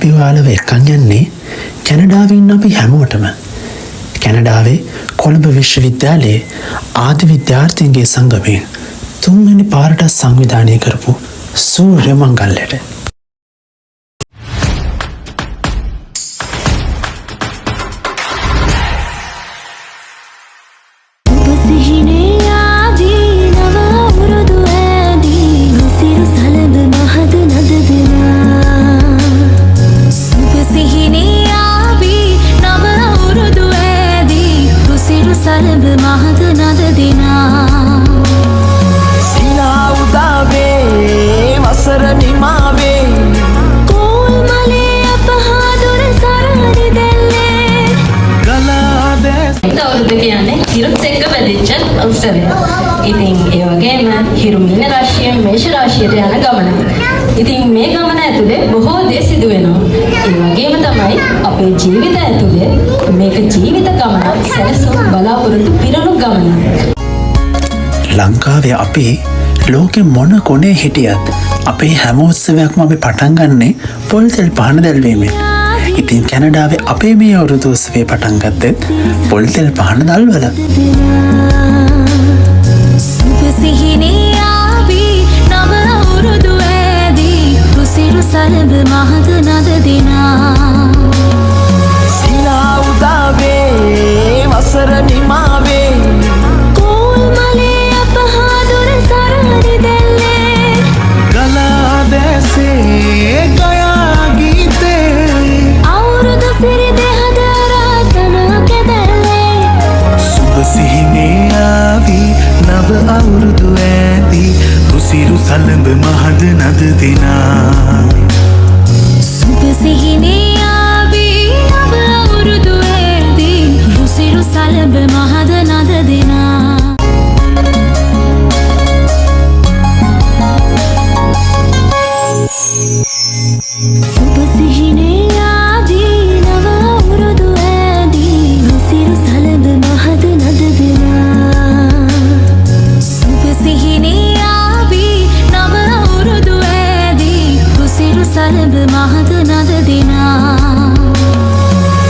අපි ඔයාලව එක්කන් යන්නේ කැනඩාවේ ඉන්න අපි හැමෝටම. කැනඩාවේ කොළඹ විශ්වවිද්‍යාලයේ ආදි විද්‍යාර්ථීන්ගේ සංගමයෙන් 3 වෙනි පාරට සංවිධානය කරපු සූර්ය මංගල්‍යයට. ඉතින් ඒ වගේම හිරු මීන රාශිය මේෂ රාශියට යන ගමන. ඉතින් මේ ගමන ඇතුලේ බොහෝ දේ සිදු වෙනවා. ඒ වගේම තමයි අපේ ජීවිත ඇතුලේ මේක ජීවිත ගමනක් සැලසුම් බලාපොරොත්තු පිරණු ගමනක්. ලංකාවේ අපි ලෝකෙ මොන කොනේ හිටියත් අපේ හැම උත්සවයක්ම අපි පටන් ගන්නේ පොල් තෙල් පහන දැල්වීමෙන්. ඉතින් කැනඩාවේ අපේ මේ අවුරුදු උත්සවය පටන් ගත්තෙත් පොල් තෙල් පහන දැල්වල. සලබ මහද නද දෙනා සිනා උදාවේ වසර නිමාවේ කෝල් මලේ අපහාදුර සරහරි දැල්ලේ ගලා දැසේ ගයා ගීතේ අවුරුදු සිරි දෙහද රාතන කැදැල්ලේ සුබ සිහිනේ ආවි නව අවුරුදු ඇදී රුසිරු සලඹ මහද නද දෙනා සිහිනේ ආවී නව අවුරුදු ඇදී රුසිරු සලඹ මහද නද දෙනා සුබ සිහිනේ ආවී නව අවුරුදු ඇදී රුසිරු සලඹ මහද නද දෙනා සුබ සිහිනේ ආවී නව අවුරුදු ඇදී රුසිරු සලඹ මහද නද දෙනා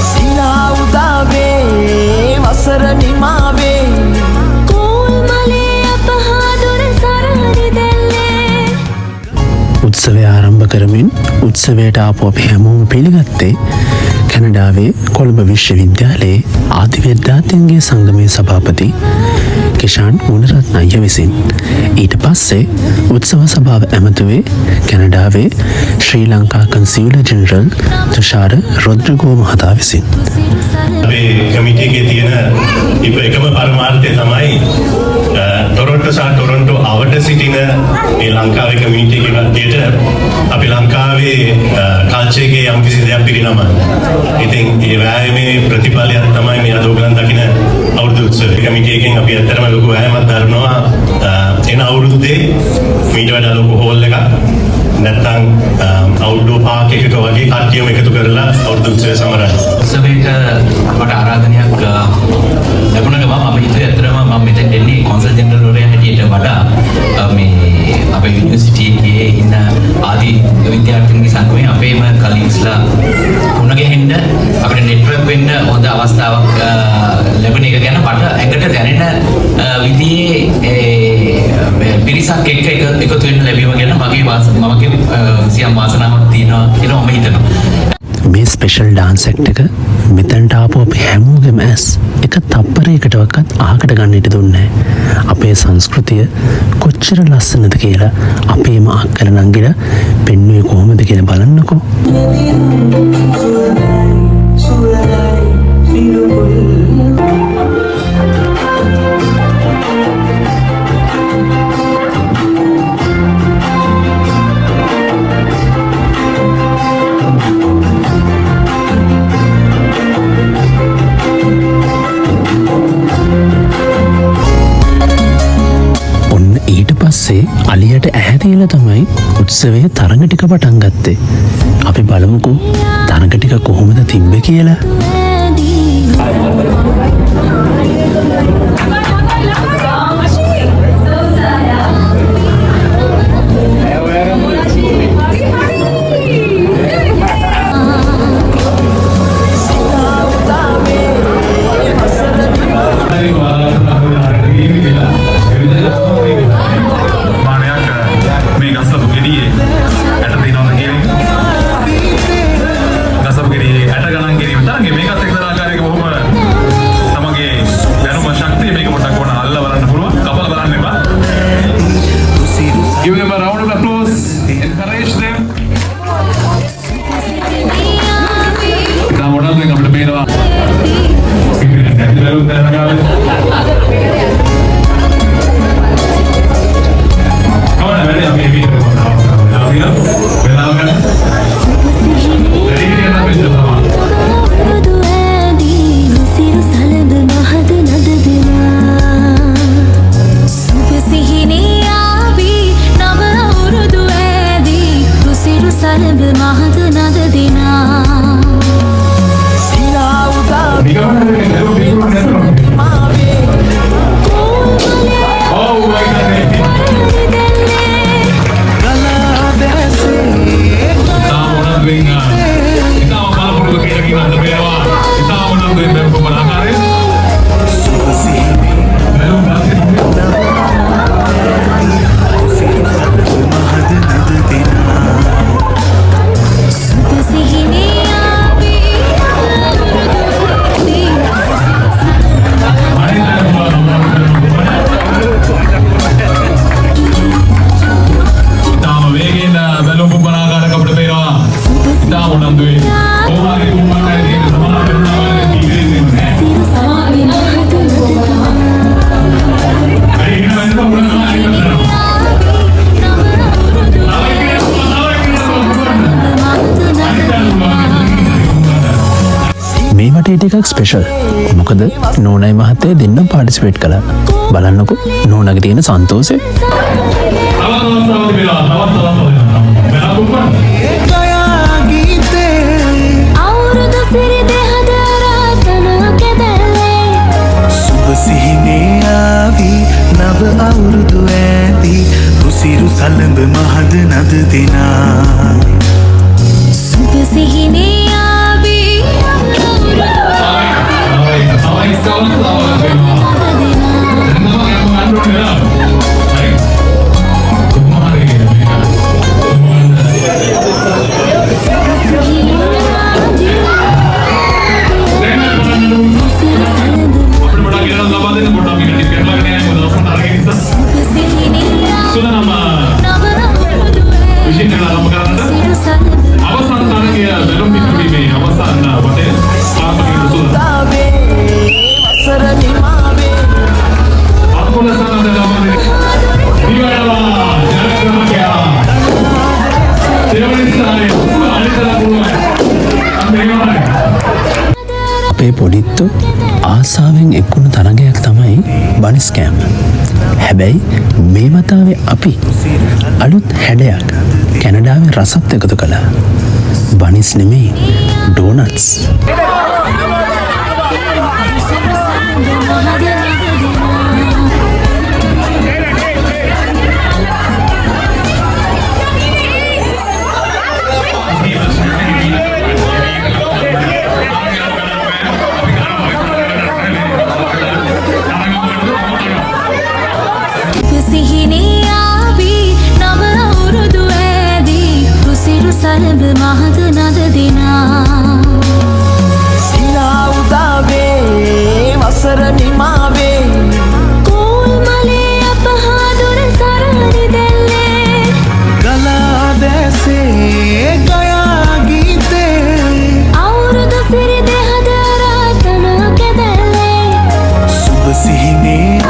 සිනා උදාවේ වසර නිමාවේ කෝල් මලේ අපහාදුර සරහරි දැල්ලේ. උත්සවය ආරම්භ කරමින් උත්සවයට ආපු අපි හැමෝම පිළිගත්තේ කැනඩාවේ කොළඹ විශ්වවිද්‍යාලයේ ආදි විද්‍යාර්ථීන්ගේ සංගමේ සභාපති කිෂාන් ගුණරත්න අයියා විසින්. ඊට පස්සේ උත්සව සභාව ඇමතුවේ කැනඩාවේ ශ්‍රී ලංකා කන්සියුලර් ජෙනරල් තුෂාර රොඩ්රිගෝ මහතා විසින්. අපේ කමිටු එකේ තියෙන එකම පරමාර්ථය තමයි ටොරොන්ටෝ සහ ටොරොන්ටෝ අවට සිටින මේ ලංකාවේ කමියුනිටි එකේ කට්ටියට අපි ලංකාවේ කල්චර් එකේ යම්කිසි දෙයක් පිරිනමන්න. ඉතින් ඒ වෑයමේ ප්‍රතිඵලයක් තමයි මේ අද ඔයගලන් දකින අවුරුදු උත්සවය. කමිටු එකෙන් අපි ඇත්තටම ලොකු වෑයමක් දරනවා එන අවුරුද්දේ මීට වඩා ලොකු හෝල් එකක් නැත්නම් අවුට්ඩෝර් පාක් එකක වගේ කට්ටියම එකතු කරලා අවුරුදු උත්සවය සමරන්න. උත්සවයට අපට ආරාධනයක් ලැබුණ ගමන් අපි හිතුවේ ඇත්තටම මම මෙතෙන් එන්නේ කොන්සල් ජෙනරල් වරයා හැටියට වඩා මේ අපේ යුනිවර්සිටි එකේ ඉන්න ආදි විද්‍යාර්ථීන්ගේ සංගමයේ අපේම කලීග්ස්ලා මුණ ගැහෙන්න අපිට නෙට්වර්ක් වෙන්න හොඳ අවස්ථාවක් ලැබෙන එක ගැන මට ඇඟට දැනෙන විදිහේ පිරිසක් එක්ක එකතු වෙන්න ලැබීම ගැන මගේ සියම් වාසනාවක් තියෙනවා කියලා මම හිතනවා. මේ ස්පෙෂල් ඩාන්ස් ඇක්ට් එක මෙතනට ආපු අපි හැමෝගෙම ඇස් එක තප්පරයකටවත් අහකට ගන්නට දුන්නේ නැහැ. අපේ සංස්කෘතිය කොච්චර ලස්සනද කියලා අපේම අක්කල නංගිලා පෙන්වුවේ කොහොමද කියලා බලන්නකෝ. අලියට ඇහැදීලා තමයි උත්සවයේ තරඟ ටික පටන් ගත්තේ. අපි බලමුකෝ තරඟ ටික කොහොමද තිබ්බේ කියලා. Give them a round of applause. Encourage them. Kita modal dengan berbeda. Kawan ada yang baby. මේ වටේ ටිකක් ස්පෙෂල්. මොකද නෝනයි මහත්තයා දෙන්නම පාටිසිපේට් කළා. බලන්නකෝ නෝනගේ තියෙන සන්තෝෂය. නව අවුරුදු ඇති උසිරු සලඹ මහද නද දෙනා සුබ සිහිනේ ආවේ අපේ පොඩිත්තු ආසාවෙන් එක්කුණු තරගයක් තමයි බනිස් කෑම. හැබැයි මේ වතාවේ අපි අලුත් හැඩයක් කැනඩාවේ රසත් එකතු කළා. බනිස් නෙමෙයි ඩෝනට්ස්. සලඹ මහද නද දෙනා සිනා උදාවේ වසර නිමාවේ කෝල් මලේ අපහාදුර සරණි දෙල්ලේ ගලා දැසේ ගයා ගීතේ අවුරුදු සිරි දෙහද රාතන කැදල්ලේ සුබ සිහිනේ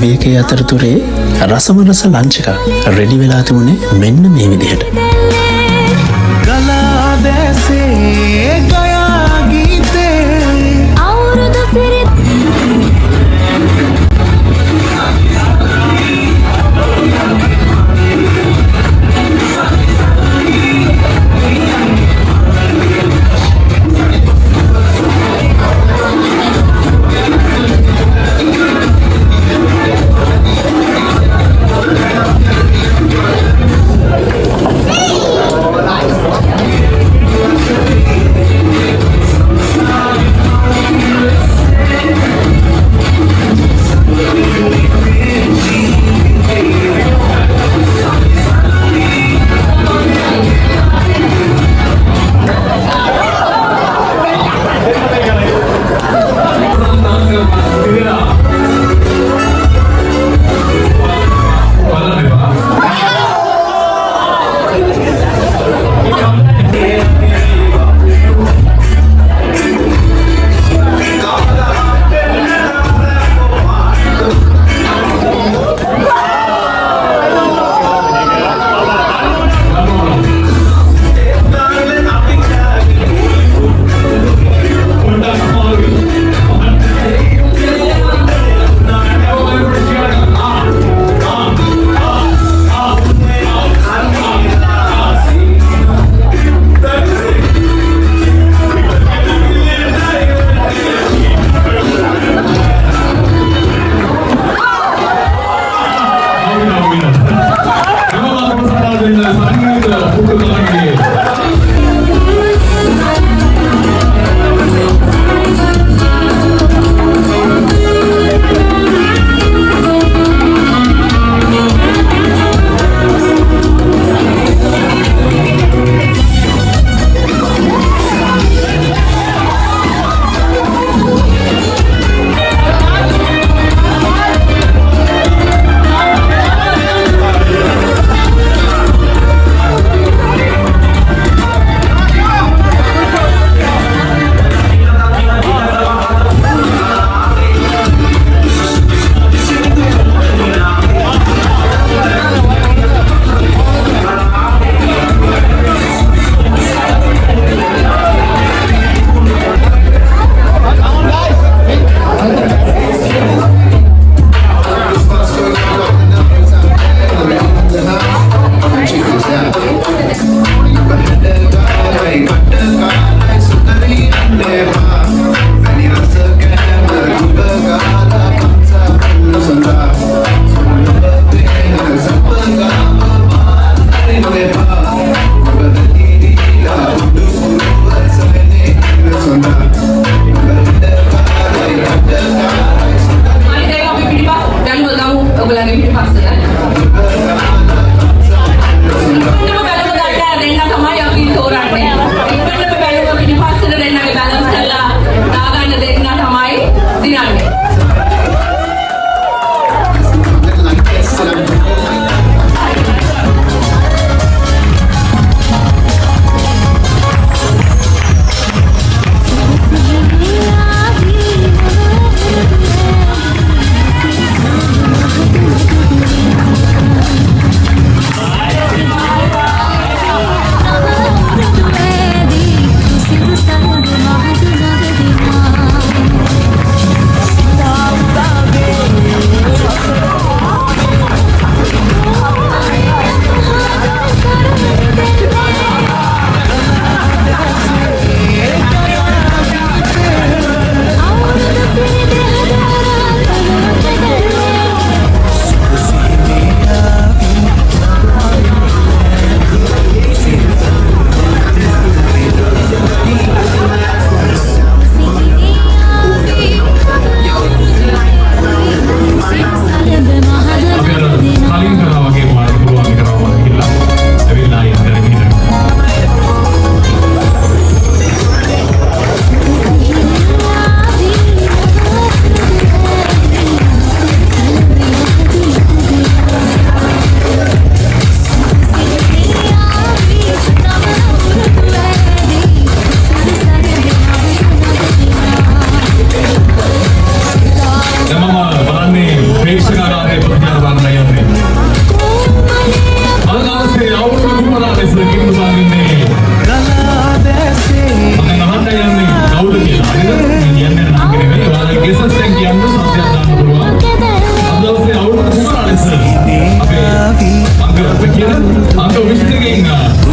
විවේකයේ අතරතුරේ රසමරස ලංච් එක රෙඩි වෙලා තිබුණේ මෙන්න මේ විදිහට. ගලා දැසේ ගයා ගීතේ අවුරුදු සිරි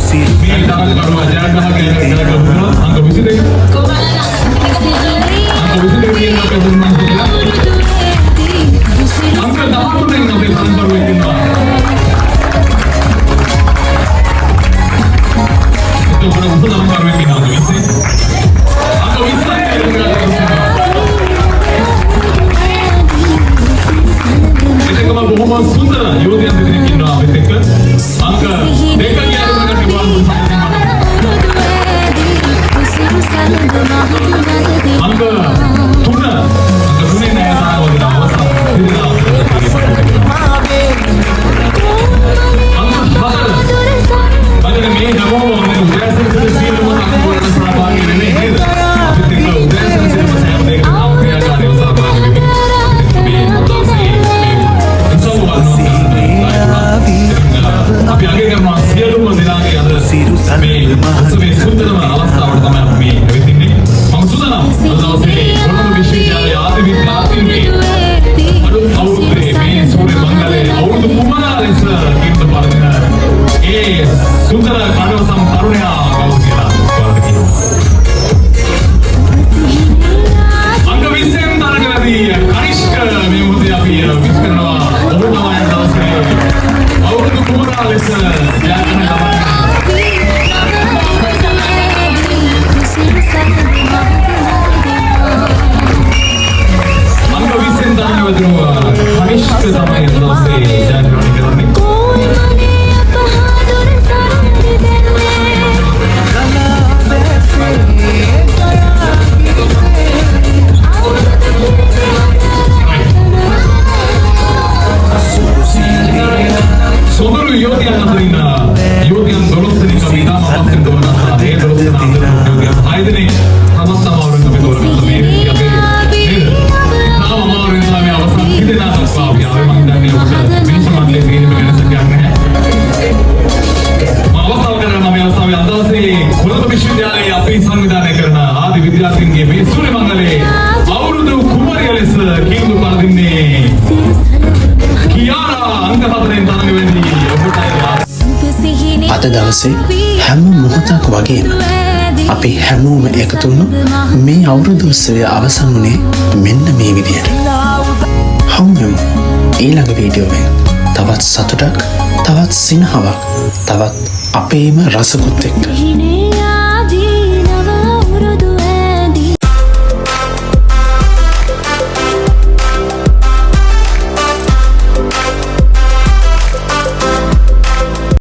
උසිරු මේ තරග කරුවා ජයග්‍රහක කරගන්නවා අංක 22 අංක 22 කියන අපේ දුන්නා කියලා අංක 13 න් අපේ සම්පර්කයෙන් ඉන්නවා ඒක උඩ උඩ සම්පර්කයෙන් ඉන්නවා අංක 20 එතකම බොහොම සුන්දර යෝධයන් දෙදෙනෙක් ඉන්නවා අපිත් එක්ක අංක 2 කියනකට ගිහුවම අංක 3 නෑ තාවද අද මේ නමෝ උදෑසන සියලුම අංගවලට සහභාගී වෙන්නේ නේද අපිත් එක්ක උදෑසන සියලුම සෑම දෙයකටම ක්‍රියාකාරීව සහභාගී වෙන්නේ අපි අගය කරනවා සියලුම දෙනාගේ අද මේ උත්සවයේ සුන්දරම අවස්ථාවට තමයි අපි මේ වෙතින්නේ මම සුදනම් අද දවසේ කොළඹ විශ්වවිද්‍යාලයේ ආදි විද්‍යාර්ථීන්ගේ අලුත් අවුරුද්දේ මේ සූර්ය මංගලයේ අවුරුදු කුමාරා ලෙස කීර්ති පාලන ඒ සුන්දර කඩවසම් තරුණයා කවුද කියලා ඔයාලට කියනවා අංග 20න් තරගදී කනිෂ්ක මේ මොහොතේ අපි විශ් කරනවා ඔබ තමයි දවසේ අවුරුදු කුමාරා ලෙස ජයග්‍රහණ අංග 20න් තරගදී කනිෂ්ක තමයි දවසේ ජයග්‍රහණ කරන්නේ සොඳුරු යෝධයන් අතරින් යෝධයන් 12 දෙනෙක් අපි ඉතාම අපස්සෙන් තෝරනවා. ඒ 12 දෙනා අතරින් යෝධයන් 6 දෙනෙක් තමස්සම අවුරුද්ද අපි තෝරනවා. මේ අපි නේද? තාම අමාරුවෙන් තමයි අවසන් 30 දෙනා දක්වා අපි ආවේ. මම දන්නේ ඔබට මිනිස්සු මණ්ඩලයේ තියෙන වෙනසක් නැහැ. මම අවස්ථාව කරනවා මේ අවස්ථාවේ අද දවසේ කොළඹ විශ්වවිද්‍යාලයේ අපි සංවිධානය කරන ආදි විද්‍යාර්ථීන්ගේ මේ සූර්ය මංගලයේ අවුරුදු කුමාරිය ලෙස කීර්ති පරදින්නේ කියාරා අංක 4න් තරඟ වෙන්නේ ඔබට අද දවසේ හැම මොහොතක් වගේම අපි හැමෝම එකතු වුණු මේ අවුරුදු උත්සවය අවසන් වුණේ මෙන්න මේ විදිහට. හමුවෙමු ඊළඟ වීඩියෝවෙන් තවත් සතුටක්, තවත් සිනහවක්, තවත් අපේම රසකුත් එක්ක.